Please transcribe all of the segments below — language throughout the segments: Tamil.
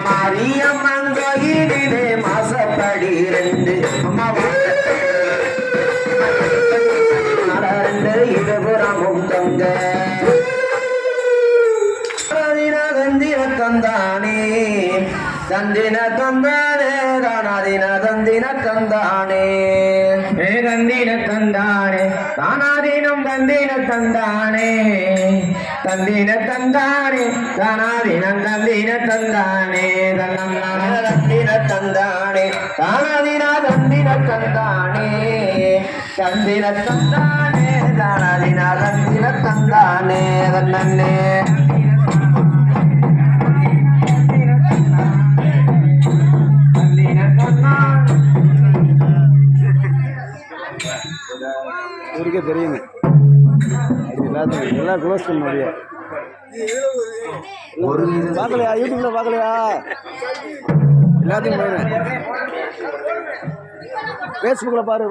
மாரியம்மன் கோயிலே மாசப்படி 2 இருபுறமும் தங்க தந்தானே தந்தின தந்தானே தானாதின தந்தின தந்தானே தந்தின தந்தானே தானாதீனம் தந்தின தந்தானே தந்தின தந்தானே தானாதீனம் தந்தின தந்தானே தந்தின தந்தானே தானாதீன தந்தின தந்தானே தந்தின தந்தானே தானாதீன தந்தின தந்தானே தன்னே ஊருக்கே தெரியுங்க எல்லாத்தையும் எல்லாம் க்ளோஸ் பண்ண முடியும் பார்க்கலையா யூடியூப்ல பார்க்கலையா எல்லாத்தையும் பாருங்க ஃபேஸ்புக்ல பாரு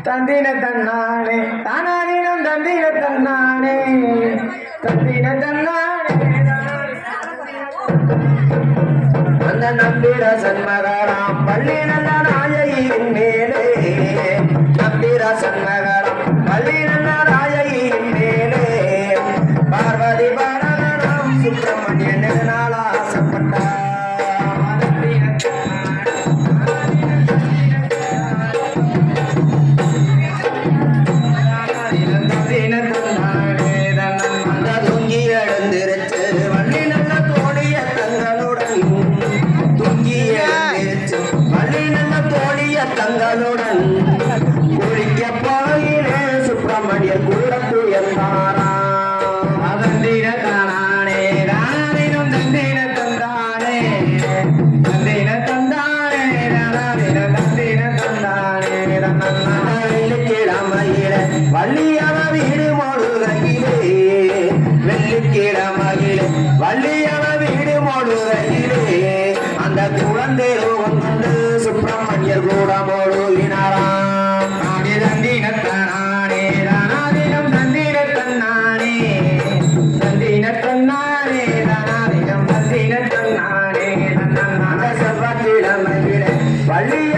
தந்தின தன்னானே தானாதீனம் தந்தின தன்னானே தந்தின தன்னானே அந்த நம்பிர சண்மகராம் பள்ளி நல்ல நாயகியின் மேலே நம்பிர சண்மகராம் பள்ளி நல்ல நாயகியின் மேலே பார்வதி பாரதராம் சுப்பிரமணியன் நாள் ஆசைப்பட்டார் தங்களுடன் குளிக்க போயிலே சுப்பிரமணியர் கூட துயர்ந்தாராம் தந்தின தானே தானாதீனம் தந்தின தந்தானே தந்தின தந்தானே தானாதீனம் தந்தின தந்தானே வெள்ளிக்கிழமையில வள்ளியவ வீடு மோடுகையிலே வெள்ளிக்கிழமையில வள்ளியவ வீடு மோடுகையிலே அந்த குழந்தை வந்து சுப்பிரமணியர் கூட மோடுகினாராம் தந்தின தன்னானே தானாதீனம் தந்தின தன்னானே தந்தின தன்னானே தானாதீனம் தந்தின தன்னானே செவ்வாய்க்கிழமையில வள்ளிய